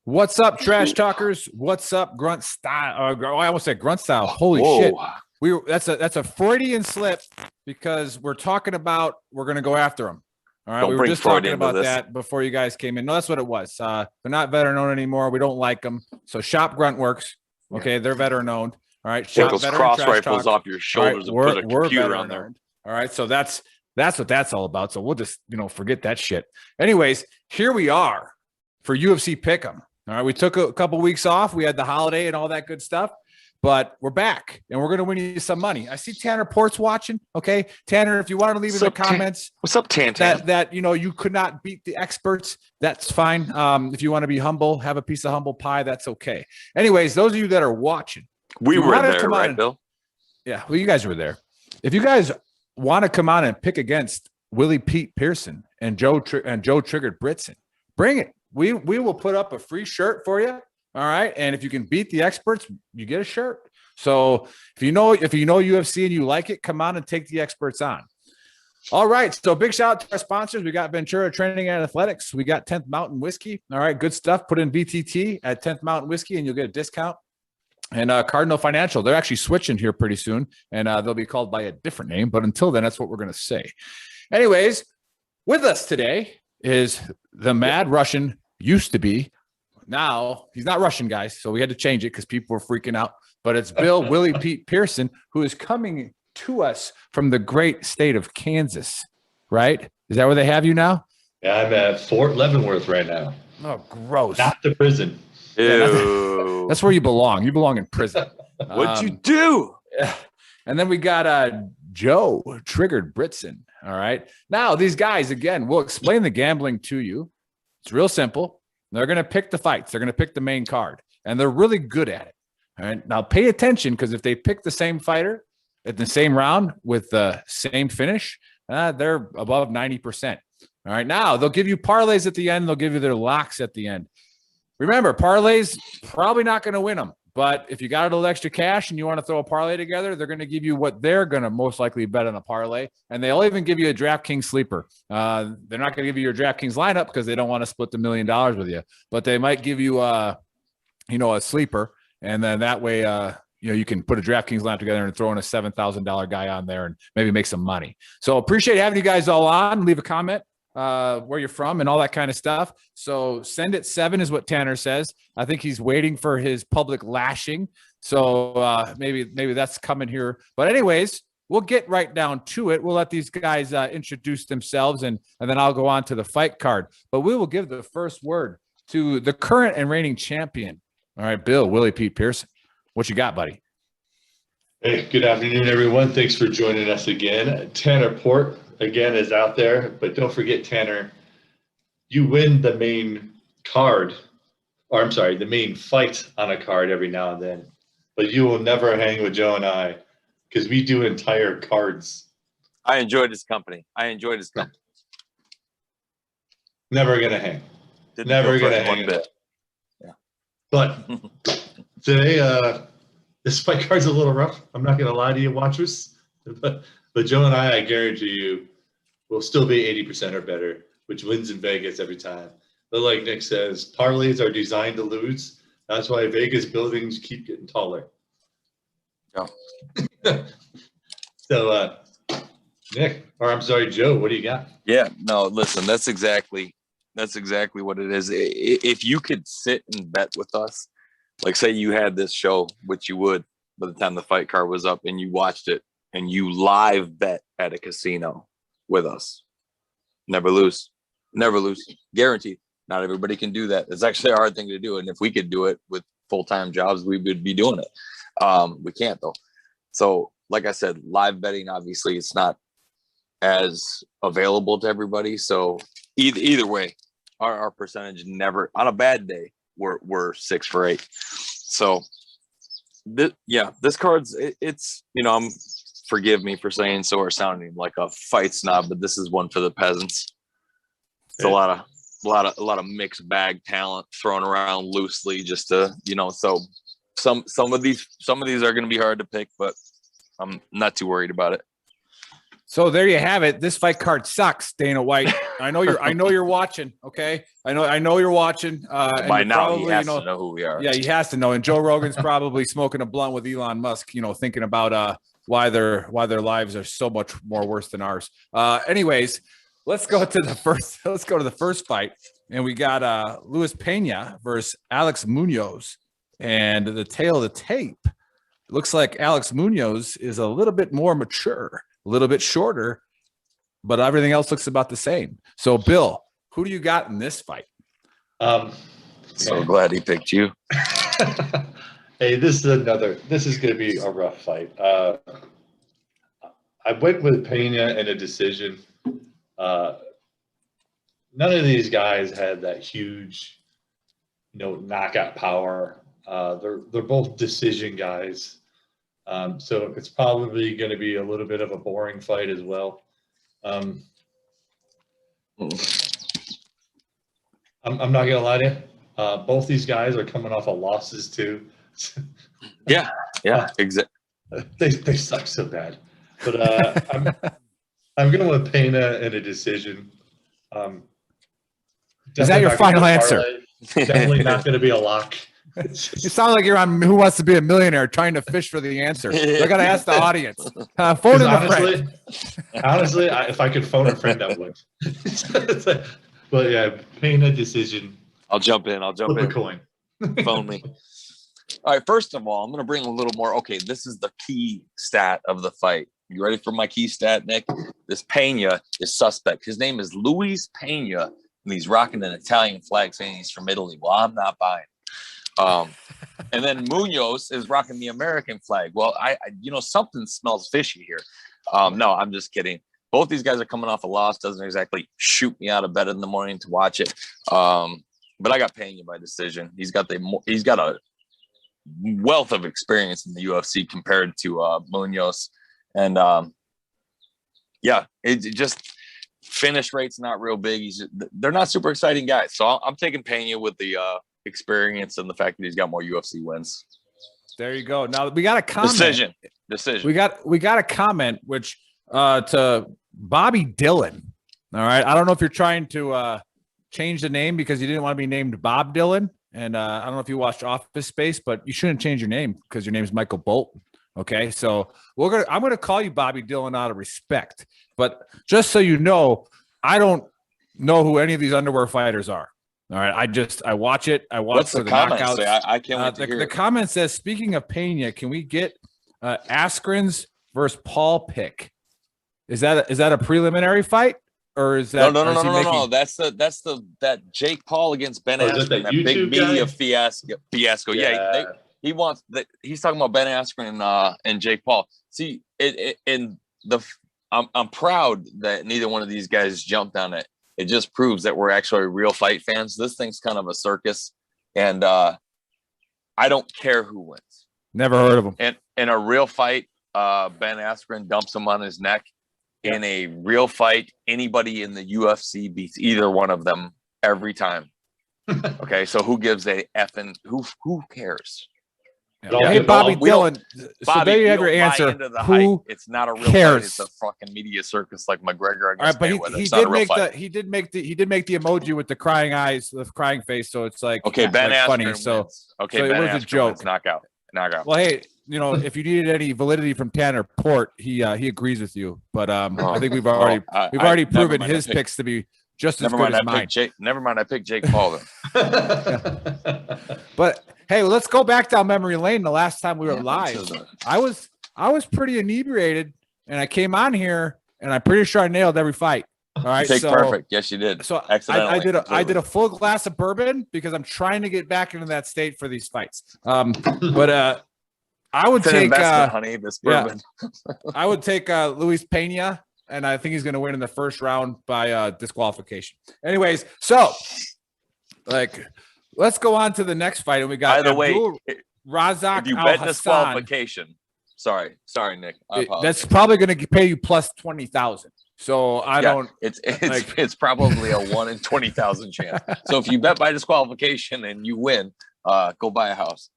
What's up, trash talkers? What's up, grunt style? I almost said grunt style. Holy shit! That's a Freudian slip because we're talking about we're going to go after them. All right, we were just talking about that before you guys came in. No, that's what it was. They're not veteran owned anymore. We don't like them. So Shop Grunt works. Okay, they're veteran owned. All right, shop those cross rifles off your shoulders and put a computer on there. All right, so that's what that's all about. So we'll just forget that shit. Anyways, here we are for UFC Pick'em. All right, we took a couple weeks off. We had the holiday and all that good stuff, but we're back and we're going to win you some money. I see Tanner Port's watching. Okay, Tanner, if you want to leave in the comments, what's up, Tan? That you could not beat the experts, that's fine. If you want to be humble, have a piece of humble pie, that's okay. Anyways, those of you that are watching, we were there, right, Bill? Yeah, well, you guys were there. If you guys want to come on and pick against Willie Pete Pearson and Joe Triggered Britson, bring it. We will put up a free shirt for you. All right. And if you can beat the experts, you get a shirt. So if you know UFC and you like it, come on and take the experts on. All right. So big shout out to our sponsors. We got Ventura Training and Athletics. We got 10th Mountain Whiskey. All right. Good stuff. Put in VTT at 10th Mountain Whiskey and you'll get a discount. And Cardinal Financial, they're actually switching here pretty soon. And they'll be called by a different name. But until then, that's what we're going to say. Anyways, with us today is the Mad Russian. Used to be. Now he's not Russian, guys. So we had to change it because people were freaking out. But it's Bill Willie Pete Pearson, who is coming to us from the great state of Kansas, right? Is that where they have you now? Yeah, I'm at Fort Leavenworth right now. Oh, gross. Not the prison. Ew. That's where you belong. You belong in prison. What'd you do? And then we got Joe Triggered Britson. All right. Now, these guys, again, we'll explain the gambling to you. It's real simple. They're going to pick the fights. They're going to pick the main card, and they're really good at it. All right. Now, pay attention because if they pick the same fighter at the same round with the same finish, they're above 90%. All right. Now, they'll give you parlays at the end. They'll give you their locks at the end. Remember, parlays, probably not going to win them. But if you got a little extra cash and you want to throw a parlay together, they're going to give you what they're going to most likely bet on a parlay. And they'll even give you a DraftKings sleeper. They're not going to give you your DraftKings lineup because they don't want to split the $1 million with you. But they might give you, a sleeper. And then that way, you can put a DraftKings lineup together and throw in a $7,000 guy on there and maybe make some money. So appreciate having you guys all on. Leave a comment. Where you're from and all that kind of stuff. So send it 7 is what Tanner says. I think he's waiting for his public lashing. So maybe that's coming here. But anyways, we'll get right down to it. We'll let these guys introduce themselves and then I'll go on to the fight card. But we will give the first word to the current and reigning champion. All right, Bill, Willie Pete Pearson. What you got, buddy? Hey, good afternoon, everyone. Thanks for joining us again. Tanner Port again is out there, but don't forget, Tanner, you win the main card, or I'm sorry, the main fight on a card every now and then, but you will never hang with Joe and I because we do entire cards. I enjoyed his company. Never gonna hang. Never gonna hang. Bit. Yeah. But today, this fight card's a little rough. I'm not gonna lie to you, watchers. But Joe and I guarantee you, will still be 80% or better, which wins in Vegas every time. But like Nick says, parlays are designed to lose. That's why Vegas buildings keep getting taller. Yeah. So, Nick, or I'm sorry, Joe, what do you got? Yeah, no, listen, that's exactly what it is. If you could sit and bet with us, like say you had this show, which you would by the time the fight card was up and you watched it, and you live bet at a casino with us. Never lose. Guaranteed. Not everybody can do that. It's actually a hard thing to do. And if we could do it with full-time jobs, we would be doing it. We can't though. So like I said, live betting, obviously it's not as available to everybody. So either way, our percentage never, on a bad day, we're 6 for 8. So this card's, it's, forgive me for saying so or sounding like a fight snob, but this is one for the peasants. It's a lot of mixed bag talent thrown around loosely just to, so some of these are going to be hard to pick, but I'm not too worried about it. So there you have it. This fight card sucks, Dana White. I know you're watching. Okay. I know you're watching. By now probably, he has to know who we are. Yeah, he has to know. And Joe Rogan's probably smoking a blunt with Elon Musk, thinking about why their lives are so much more worse than ours. Anyways, let's go to the first fight. And we got Luis Pena versus Alex Munoz. And the tail of the tape looks like Alex Munoz is a little bit more mature, a little bit shorter, but everything else looks about the same. So, Bill, who do you got in this fight? So glad he picked you. Hey, this is going to be a rough fight. I went with Pena in a decision. None of these guys had that huge, knockout power. They're both decision guys. So it's probably going to be a little bit of a boring fight as well. I'm not going to lie to you. Both these guys are coming off of losses too. Yeah, exactly. They suck so bad. But I'm going with Pena in a decision. Is that your final answer? Definitely not going to be a lock. You sound like you're on Who Wants to Be a Millionaire trying to fish for the answer. I got to ask the audience. Phone in the friend. Honestly, if I could phone a friend, I would. But yeah, Pena decision. I'll jump in. Flip a coin. Phone me. All right. First of all, I'm going to bring a little more. Okay, this is the key stat of the fight. You ready for my key stat, Nick? This Pena is suspect. His name is Luis Pena, and he's rocking an Italian flag saying he's from Italy. Well, I'm not buying. And then Munoz is rocking the American flag. Well, I something smells fishy here. No, I'm just kidding. Both these guys are coming off a loss. Doesn't exactly shoot me out of bed in the morning to watch it. But I got Pena by decision. He's got a wealth of experience in the UFC compared to Munoz. And it just finish rate's not real big. They're not super exciting guys. So I'm taking Pena with the experience and the fact that he's got more UFC wins. There you go. Now we got a comment. Decision. We got a comment which to Bobby Dillon. All right. I don't know if you're trying to change the name because you didn't want to be named Bob Dylan. And I don't know if you watched Office Space, but you shouldn't change your name because your name is Michael Bolton. Okay. So I'm gonna call you Bobby Dillon out of respect. But just so you know, I don't know who any of these underwear fighters are. All right, I watch it. I watch for the knockouts. I can't wait to hear the comment says, speaking of Pena, can we get Askren's versus Paul pick? Is that a preliminary fight, or is that no? That's that Jake Paul against Ben Askren, that big media fiasco. Yeah, he wants that. He's talking about Ben Askren and Jake Paul. See, I'm proud that neither one of these guys jumped on it. It just proves that we're actually real fight fans. This thing's kind of a circus, and I don't care who wins. Never heard of him. And in a real fight, Ben Askren dumps him on his neck. In a real fight, anybody in the UFC beats either one of them every time. Okay, so who gives a effing who cares? Yeah. Hey, Bobby Dillon. So there you have your answer. Who it's not a real cares? Fight. It's a fucking media circus like McGregor. All right, but he did make the emoji with the crying eyes, the crying face. So it's like okay, Ben Askren funny. Wins. So okay, so Ben it was Askren a joke. Wins. Knockout. Well, hey, if you needed any validity from Tanner Port, he agrees with you. But I think we've already proven his picks to be just as good as mine. Never mind, I picked Jake Paul then. But hey, let's go back down memory lane. The last time we were live, I was pretty inebriated, and I came on here, and I'm pretty sure I nailed every fight. All right, perfect. Yes, you did. So I did a full glass of bourbon because I'm trying to get back into that state for these fights. But I would take honey, this bourbon. I would take Luis Pena, and I think he's going to win in the first round by disqualification. Anyways, so let's go on to the next fight, and we got. By the way, Razak if you bet disqualification. Sorry, Nick. That's probably going to pay you plus 20,000. So it's probably a 1 in 20,000 chance. So if you bet by disqualification and you win, go buy a house.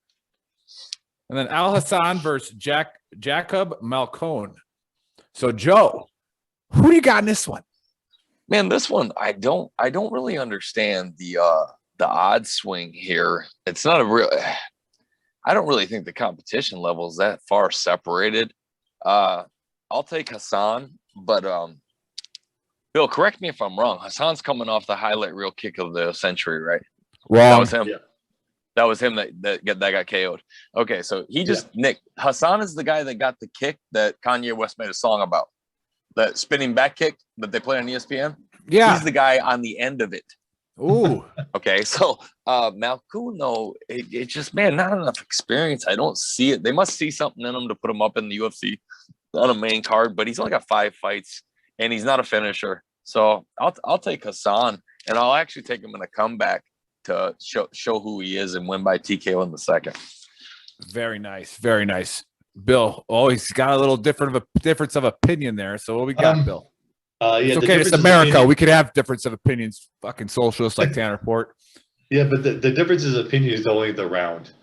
And then Al Hassan versus Jacob Malcone. So Joe, Who do you got in this one? Man, this one I don't really understand the odd swing here. It's not a real. I don't really think the competition level is that far separated. I'll take Hassan, but Bill, correct me if I'm wrong. Hassan's coming off the highlight reel kick of the century, right? Wrong. That was him. Yeah. That was him that got KO'd. Okay, so he just Nick Hassan is the guy that got the kick that Kanye West made a song about. The spinning back kick that they play on ESPN. Yeah. He's the guy on the end of it. Ooh. Okay, so Malkoun, though, it just, man, not enough experience. I don't see it. They must see something in him to put him up in the UFC on a main card, but he's only got 5 fights, and he's not a finisher. So I'll take Hassan, and I'll actually take him in a comeback to show who he is and win by TKO in the second. Very nice. Very nice. Bill, he's got a little difference of opinion there. So what we got, Bill? It's okay. It's America. We could have difference of opinions. Fucking socialists like Tanner Port. Yeah, but the difference of opinion is only the round.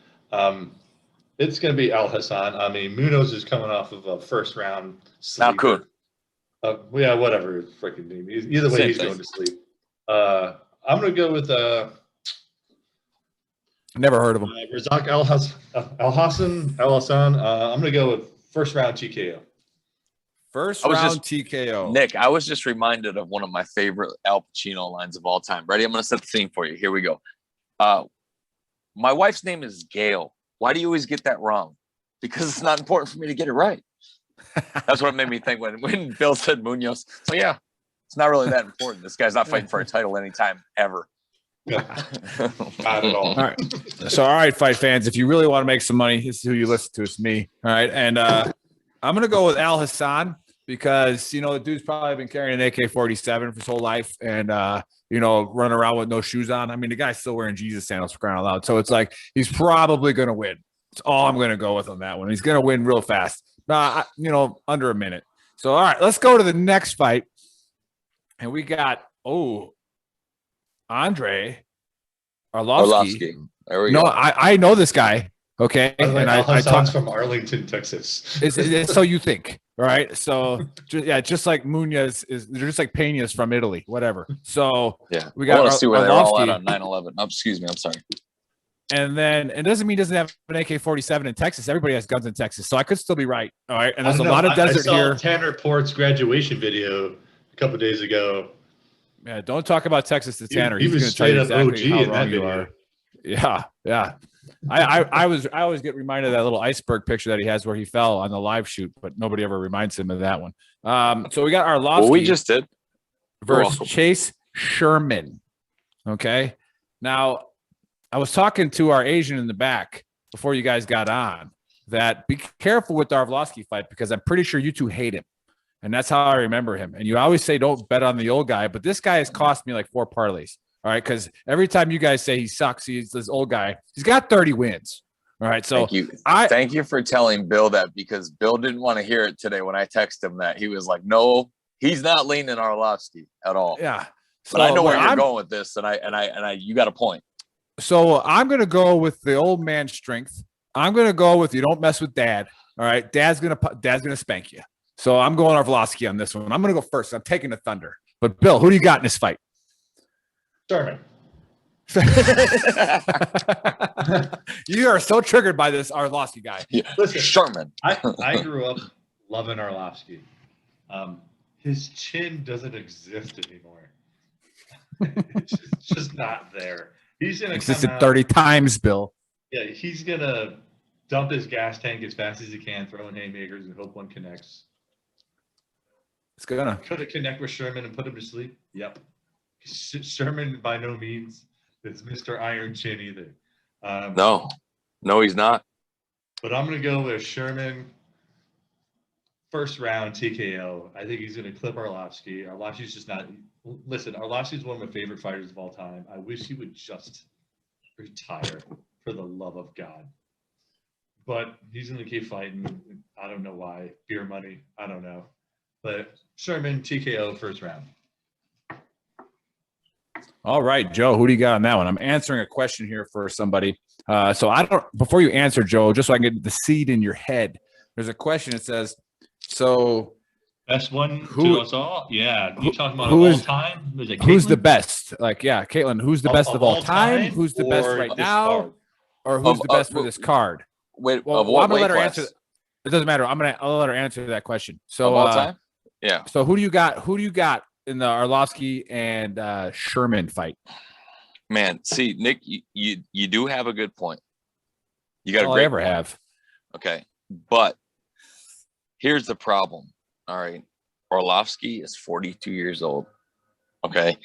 It's going to be Al Hassan. I mean, Munoz is coming off of a first round sleep. Malkoun. Yeah, whatever his freaking name is. Either way, he's going to sleep. I'm going to go with Never heard of him. Razak Al Hassan. I'm going to go with first round TKO. First round TKO. Nick, I was just reminded of one of my favorite Al Pacino lines of all time. Ready? I'm going to set the scene for you. Here we go. My wife's name is Gail. Why do you always get that wrong? Because it's not important for me to get it right. That's what it made me think when Bill said Munoz. So, yeah, it's not really that important. This guy's not fighting for a title anytime ever. Not at all. All right. So, all right, fight fans, if you really want to make some money, this is who you listen to. It's me. All right. And I'm going to go with Al Hassan because, the dude's probably been carrying an AK-47 for his whole life and, running around with no shoes on. I mean, the guy's still wearing Jesus sandals for crying out loud. So it's like he's probably going to win. That's all I'm going to go with on that one. He's going to win real fast. Under a minute. So, all right, let's go to the next fight. And we got, Andre Arlovsky. There we go. No, I know this guy. Okay. And I talk from Arlington, Texas. It's so you think, right? So just like Munoz they're just like Pena's from Italy, whatever. So we got. I want to see where they're all at on 9/11. Oh, excuse me, I'm sorry. And then it doesn't mean he doesn't have an AK-47 in Texas. Everybody has guns in Texas, so I could still be right. All right, and there's a lot of desert I saw here. Tanner Port's graduation video a couple days ago. Yeah, don't talk about Texas to Tanner. He He's was going to tell you straight up exactly OG how in wrong that you video. are. Yeah. I always get reminded of that little iceberg picture that he has where he fell on the live shoot, but nobody ever reminds him of that one. So we got Arlovsky. Well, we just did versus Chase Sherman. Okay. Now, I was talking to our Asian in the back before you guys got on that be careful with the Arlovsky fight because I'm pretty sure you two hate him. And that's how I remember him. And you always say don't bet on the old guy, but this guy has cost me like 4 parlays. All right, because every time you guys say he sucks, he's this old guy. He's got 30 wins. All right, so thank you for telling Bill that because Bill didn't want to hear it today when I texted him that. He was like, no, he's not leaning Arlovsky at all. Yeah. But I know where you're going with this, and I you got a point. So I'm gonna go with the old man strength. I'm gonna go with you don't mess with dad. All right, dad's gonna spank you. So I'm going Arlovsky on this one. I'm gonna go first. I'm taking the Thunder. But Bill, who do you got in this fight? Sherman. You are so triggered by this Arlovsky guy. Yeah. Listen, Sherman. I grew up loving Arlovsky. His chin doesn't exist anymore. It's just not there. He's gonna existed 30 times, Bill. Yeah, he's gonna dump his gas tank as fast as he can, throw in haymakers and hope one connects. It's gonna. Could it connect with Sherman and put him to sleep? Yep. Sherman by no means is Mr. Iron Chin either. No, he's not. But I'm gonna go with Sherman. First round TKO. I think he's gonna clip Arlovsky. Arlovsky's just not. Listen, Arlovsky's one of my favorite fighters of all time. I wish he would just retire for the love of God. But he's going to keep fighting. I don't know why. Beer money. I don't know. But Sherman, TKO, first round. All right, Joe, who do you got on that one? I'm answering a question here for somebody. Before you answer, Joe, just so I can get the seed in your head, there's a question that says, so Best one Who- to us all? Yeah. You talking about who all is- time? Was it Who's the Caitlyn? best? Like, yeah, Caitlin, who's the best of all time? Who's the best or right this now? card? Or who's Of- the best of- for this card? Wait, Well, of what I'm gonna weight let her class? answer. It doesn't matter. I'll let her answer that question. So, Of all time? Yeah. So who do you got? Who do you got in the Arlovsky and Sherman fight? Man, see, Nick, you do have a good point. You got a All I great ever point. have. Okay. But here's the problem. All right. Arlovsky is 42 years old. Okay.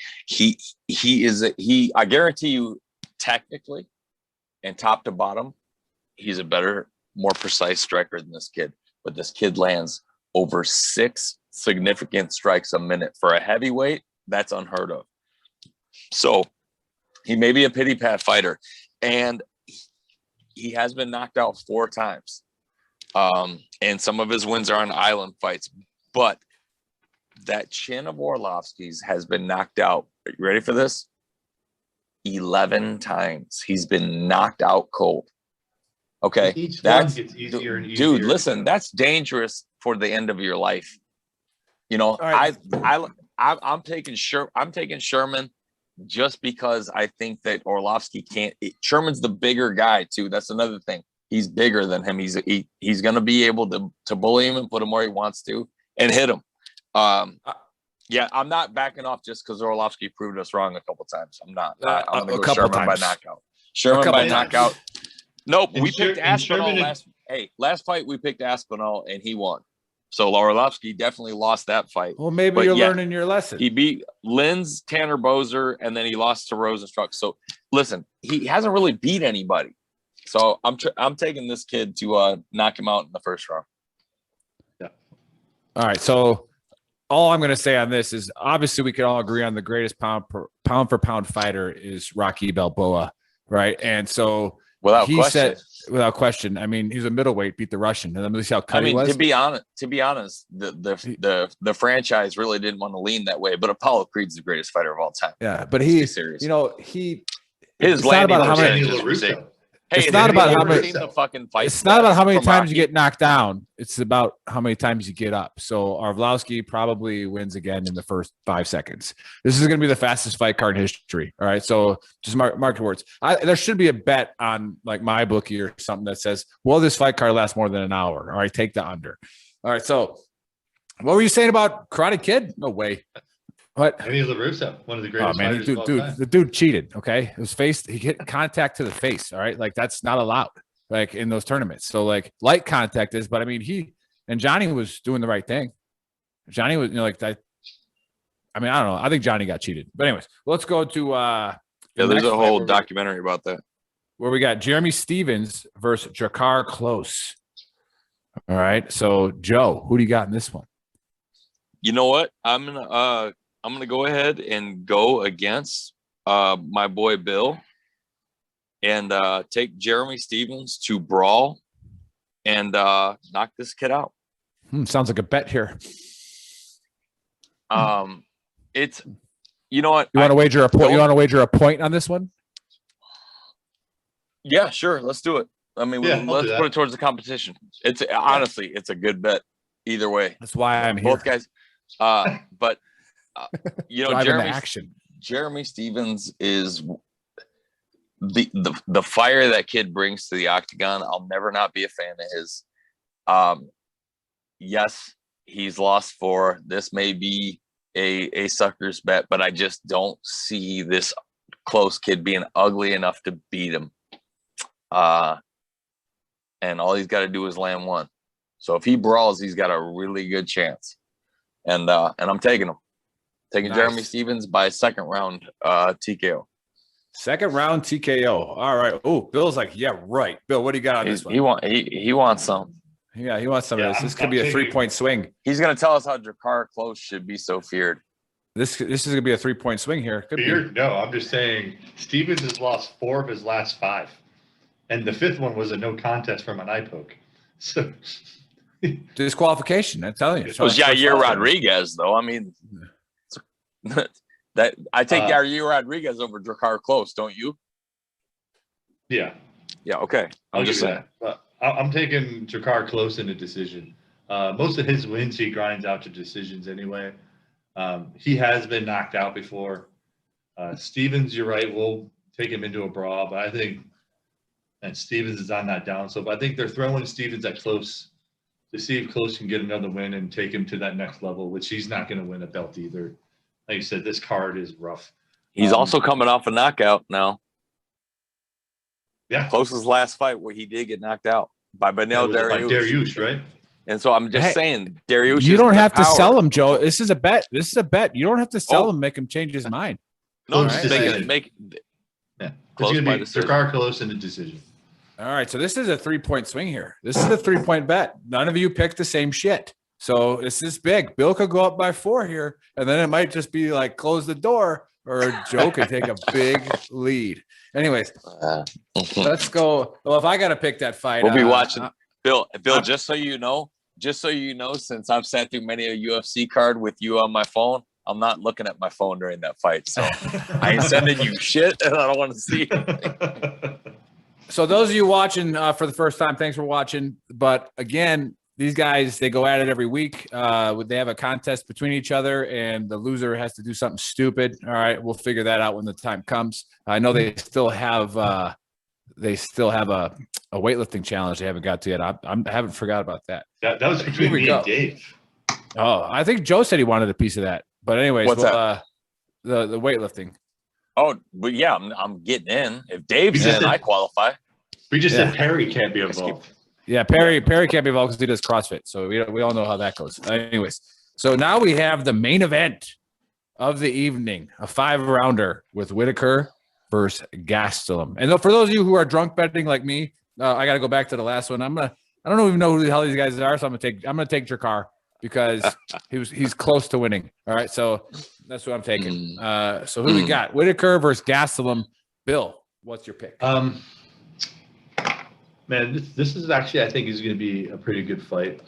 I guarantee you, technically and top to bottom, he's a better, more precise striker than this kid. But this kid lands over 6 significant strikes a minute for a heavyweight. That's unheard of. So he may be a pity pat fighter, and he has been knocked out 4 times. And some of his wins are on island fights, but that chin of Arlovsky's has been knocked out. Are you ready for this? 11 times. He's been knocked out cold. Okay. Each That's one gets easier and easier. dude, listen, that's dangerous for the end of your life. You know, right. I'm taking Sherman just because I think that Arlovsky can't. Sherman's the bigger guy too. That's another thing. He's bigger than him. He's going to be able to bully him and put him where he wants to and hit him. Yeah, I'm not backing off just because Arlovsky proved us wrong a couple times. I'm not. I'm going to go Sherman by knockout. Sherman by knockout. Nope, we picked Aspinall last fight. We picked Aspinall and he won. So Arlovsky definitely lost that fight. Well, maybe you're learning your lesson. He beat Linz, Tanner Bozer, and then he lost to Rosenstruck. So listen, he hasn't really beat anybody. So I'm taking this kid to knock him out in the first round. Yeah. All right. So all I'm going to say on this is obviously we can all agree on the greatest pound for pound fighter is Rocky Balboa, right? And so without question. I mean, he's a middleweight, beat the Russian, and let me see how cut he was. To be honest, the franchise really didn't want to lean that way. But Apollo Creed's the greatest fighter of all time. Yeah, but his landing percentage is ridiculous. Hey, it's not about how many. It's not about how many times you get knocked down. It's about how many times you get up. So Arlovsky probably wins again in the first 5 seconds. This is going to be the fastest fight card in history. All right, so just mark your words. There should be a bet on like my bookie or something that says, "Will this fight card last more than an hour?" All right, take the under. All right, so what were you saying about Karate Kid? No way. What? Eddie LaRusso, one of the greatest fighters of all time. The dude cheated. Okay, his face, he hit contact to the face. All right, like that's not allowed, like in those tournaments. So like light contact is, but I mean Johnny was doing the right thing. Johnny was like that. I mean, I don't know. I think Johnny got cheated. But anyways, let's go to there's a whole documentary about that. Where we got Jeremy Stevens versus Jakar Close. All right, so Joe, who do you got in this one? You know what? I'm gonna go ahead and go against my boy Bill and take Jeremy Stevens to brawl and knock this kid out. Sounds like a bet here. It's you know what? You want to wager a point? You want to wager a point on this one? Yeah, sure. Let's do it. I mean, let's put it towards the competition. It's honestly, it's a good bet either way. That's why I'm here. Both guys. But you know, Jeremy Stevens is the fire that kid brings to the octagon. I'll never not be a fan of his. Yes, he's lost 4. This may be a sucker's bet, but I just don't see this close kid being ugly enough to beat him. And all he's got to do is land 1. So if he brawls, he's got a really good chance. And I'm taking him. Taking Jeremy Stevens by second round TKO. Second round TKO. All right. Oh, Bill's like, yeah, right. Bill, what do you got on this one? He wants some. Yeah, he wants some of this. This could be a 3-point swing. He's gonna tell us how Jakar Close should be so feared. This is gonna be a 3-point swing here. Feared? No, I'm just saying Stevens has lost 4 of his last 5. And the 5th one was a no contest from an eye poke. So disqualification, I'm telling you. It was Yair Rodriguez, though. I mean, that I take Yair Rodriguez over Jakar Close, don't you? Yeah. Yeah. Okay. I'm just saying. I'm taking Jakar Close in a decision. Most of his wins he grinds out to decisions anyway. He has been knocked out before. Stevens, you're right, we'll take him into a brawl, but I think and Stevens is on that down slope. I think they're throwing Stevens at Close to see if Close can get another win and take him to that next level, which he's not going to win a belt either. Like you said, this card is rough. He's also coming off a knockout now. Yeah. Close's last fight where he did get knocked out by Beneil Dariush. Dariush, right? And so I'm just saying, Dariush. You don't have to sell him, Joe. This is a bet. This is a bet. You don't have to sell him, make him change his mind. No, I'm just make yeah. It's going to be Drakkar Close in a decision. All right. So this is a 3-point swing here. This is a 3-point bet. None of you picked the same shit. So this is big. Bill could go up by 4 here, and then it might just be like close the door, or Joe could take a big lead. Anyways, let's go. Well, if I got to pick that fight, we'll be watching. Bill, just so you know, since I've sat through many a UFC card with you on my phone, I'm not looking at my phone during that fight. So I ain't sending you shit, and I don't want to see it. So those of you watching for the first time, thanks for watching. But again, these guys, they go at it every week. They have a contest between each other, and the loser has to do something stupid. All right, we'll figure that out when the time comes. I know they still have a weightlifting challenge they haven't got to yet. I haven't forgot about that. That was between me and Dave. Oh, I think Joe said he wanted a piece of that. But anyways, what's that? The weightlifting. Oh, but yeah, I'm getting in. If Dave's in, I qualify. We just said Perry can't be involved. Yeah, Perry can't be involved because he does CrossFit. So we all know how that goes. Anyways, so now we have the main event of the evening, a 5-rounder with Whitaker versus Gastelum. And for those of you who are drunk betting like me, I got to go back to the last one. I don't even know who the hell these guys are, so I'm gonna take Drakkar because he's close to winning. All right, so that's what I'm taking. So who we got? Whitaker versus Gastelum. Bill, what's your pick? Man, this is actually, I think, is going to be a pretty good fight.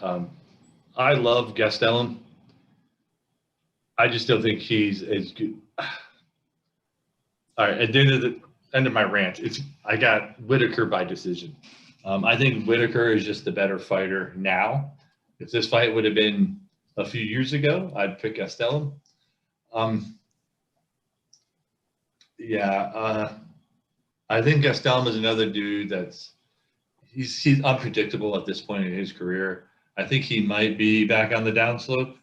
I love Gastelum. I just don't think he's as good. All right, at the end of my rant, I got Whitaker by decision. I think Whitaker is just the better fighter now. If this fight would have been a few years ago, I'd pick Gastelum. I think Gastelum is another dude that's he's unpredictable at this point in his career. I think he might be back on the downslope.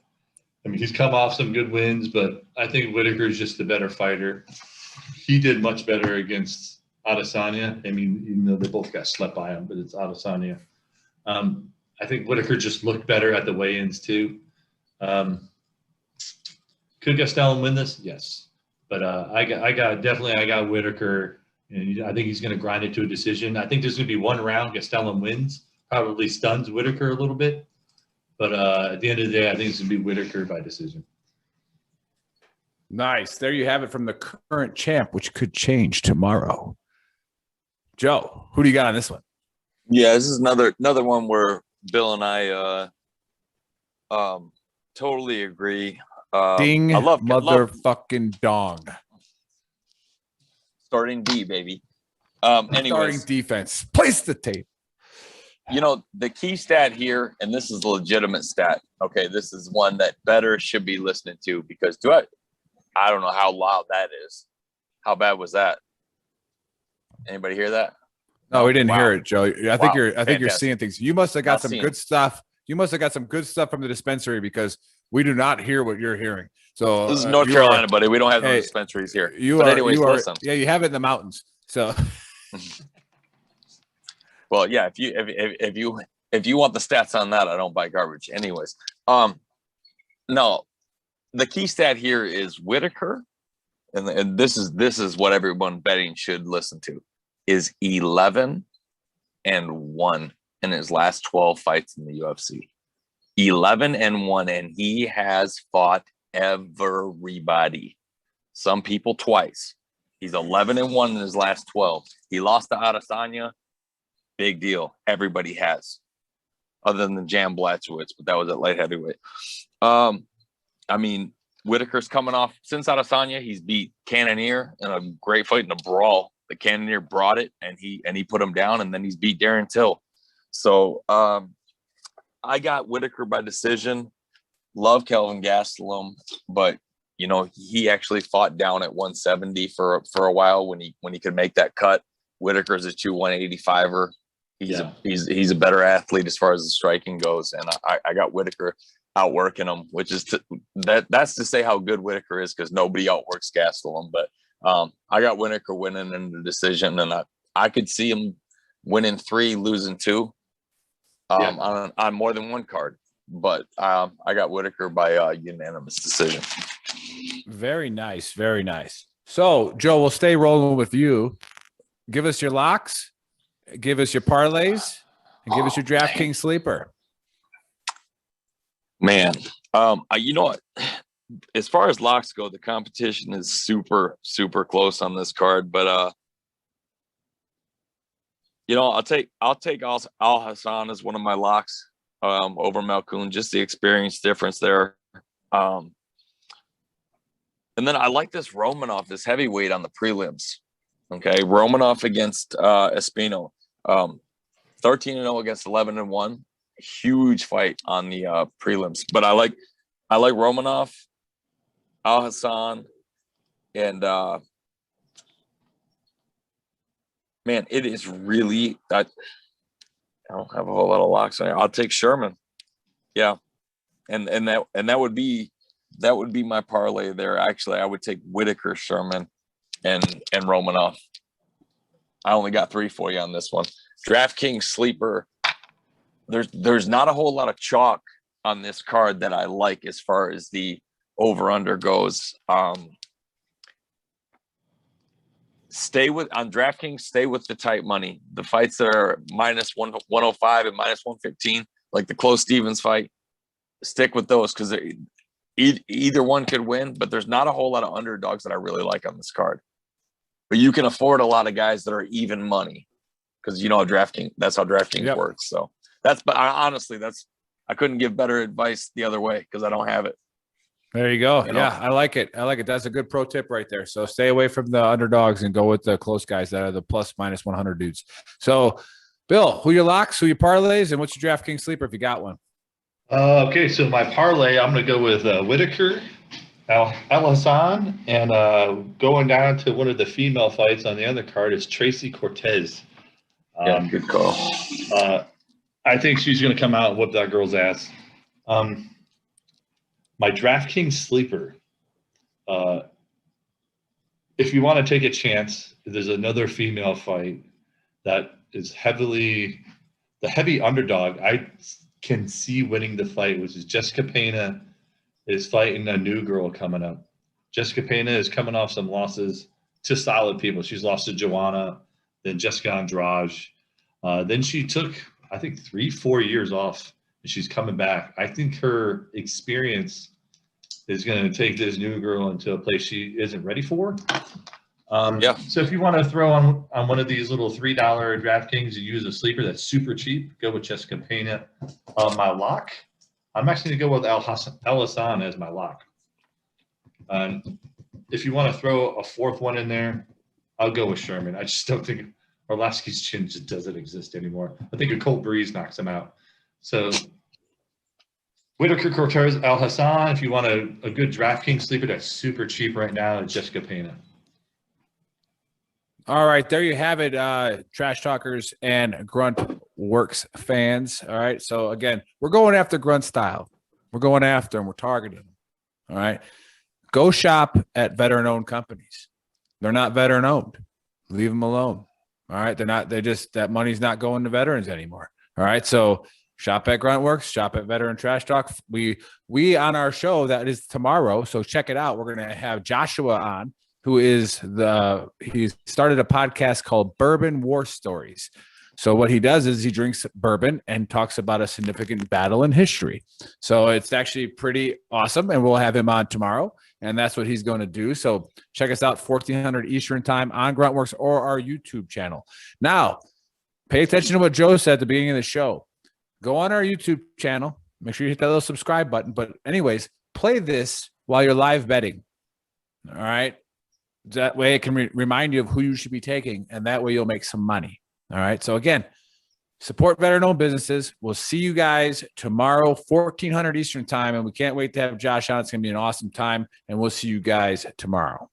I mean, he's come off some good wins, but I think Whitaker is just the better fighter. He did much better against Adesanya. I mean, even though they both got slept by him, but it's Adesanya. I think Whitaker just looked better at the weigh-ins too. Could Gastelum win this? Yes, but I got Whitaker. And I think he's going to grind it to a decision. I think there's going to be one round. Gastelum wins, probably stuns Whitaker a little bit. But at the end of the day, I think it's going to be Whitaker by decision. Nice. There you have it from the current champ, which could change tomorrow. Joe, who do you got on this one? Yeah, this is another one where Bill and I totally agree. Ding, I love motherfucking dong. Starting D, baby. Starting defense. Place the tape. You know, the key stat here, and this is a legitimate stat. Okay, this is one that bettors should be listening to because I don't know how loud that is. How bad was that? Anybody hear that? No, we didn't hear it, Joe. I think you're seeing things. You must have got some good stuff. You must have got some good stuff from the dispensary because we do not hear what you're hearing. So this is North Carolina, buddy. We don't have no dispensaries here. Listen. Yeah, you have it in the mountains. So, well, yeah. If you want the stats on that, I don't buy garbage. Anyways, no, the key stat here is Whitaker, and this is what everyone betting should listen to, is 11-1 in his last 12 fights in the UFC. 11-1, and he has fought everybody. Some people twice. He's 11-1 in his last 12. He lost to Adesanya. Big deal. Everybody has, other than the Jan Blachowicz, but that was at light heavyweight. I mean, Whitaker's coming off since Adesanya. He's beat Cannonier in a great fight in a brawl. The Cannonier brought it, and he put him down, and then he's beat Darren Till. So I got Whitaker by decision. Love Kelvin Gastelum, but he actually fought down at 170 for a while when he could make that cut. Whitaker's a 185er. He's a better athlete as far as the striking goes, and I got Whitaker outworking him, which is that's to say how good Whitaker is, because nobody outworks Gastelum. But I got Whitaker winning in the decision, and I could see him winning 3, losing 2 on more than one card. But I got Whitaker by unanimous decision. Very nice. Very nice. So, Joe, we'll stay rolling with you. Give us your locks, give us your parlays, and give us your DraftKings sleeper. Man, you know what? As far as locks go, the competition is super, super close on this card. But I'll take Al Hassan as one of my locks over Malkoun, just the experience difference there. And then I like this Romanov, this heavyweight on the prelims. Okay, Romanov against Espino, 13-0 against 11-1. Huge fight on the prelims. But I like Romanov, Al Hassan, and man, it is really I don't have a whole lot of locks on here. I'll take Sherman. Yeah, and that would be my parlay there. Actually, I would take Whitaker, Sherman, and Romanov. I only got 3 for you on this one. DraftKings sleeper. There's not a whole lot of chalk on this card that I like as far as the over-under goes. Stay with the tight money. The fights that are minus 105 and minus 115, like the Close Stevens fight, stick with those, because either one could win, but there's not a whole lot of underdogs that I really like on this card. But you can afford a lot of guys that are even money, because DraftKings, that's how DraftKings works. So honestly, I couldn't give better advice the other way, because I don't have it. There you go. Yeah, I like it. That's a good pro tip right there. So stay away from the underdogs and go with the close guys that are the plus minus 100 dudes. So, Bill, who your locks, who your parlays, and what's your DraftKings sleeper if you got one? Okay, so my parlay, I'm going to go with Whitaker, Al Hassan, and going down to one of the female fights on the other card is Tracy Cortez. Good call. I think she's going to come out and whip that girl's ass. My DraftKings sleeper, if you want to take a chance, there's another female fight that is the heavy underdog I can see winning the fight, which is Jessica Pena is fighting a new girl coming up. Jessica Pena is coming off some losses to solid people. She's lost to Joanna, then Jessica Andrade. Then she took, I think, 3-4 years off, and she's coming back. I think her experience is going to take this new girl into a place she isn't ready for. So if you want to throw on one of these little $3 DraftKings and use a sleeper that's super cheap, go with Jessica Pena. My lock, I'm actually going to go with Al Hassan as my lock. If you want to throw a fourth one in there, I'll go with Sherman. I just don't think Orlovsky's chin just doesn't exist anymore. I think a cold breeze knocks him out. So Whitaker, Cortez, Al Hassan. If you want a good DraftKings sleeper that's super cheap right now, it's Jessica Pena. All right, there you have it, Trash Talkers and Grunt Works fans. All right, so again, we're going after Grunt style. We're going after them. We're targeting them. All right, go shop at veteran-owned companies. They're not veteran-owned. Leave them alone. All right, that money's not going to veterans anymore. All right, so shop at Gruntworks, shop at Veteran Trash Talk. We on our show that is tomorrow, so check it out. We're going to have Joshua on, who is he started a podcast called Bourbon War Stories. So what he does is he drinks bourbon and talks about a significant battle in history. So it's actually pretty awesome, and we'll have him on tomorrow, and that's what he's going to do. So check us out, 1400 Eastern time on Gruntworks or our YouTube channel. Now, pay attention to what Joe said at the beginning of the show. Go on our YouTube channel. Make sure you hit that little subscribe button. But anyways, play this while you're live betting. All right. That way it can remind you of who you should be taking, and that way you'll make some money. All right. So again, Support veteran-owned businesses. We'll see you guys tomorrow, 1400 Eastern time, and we can't wait to have Josh on. It's going to be an awesome time, and we'll see you guys tomorrow.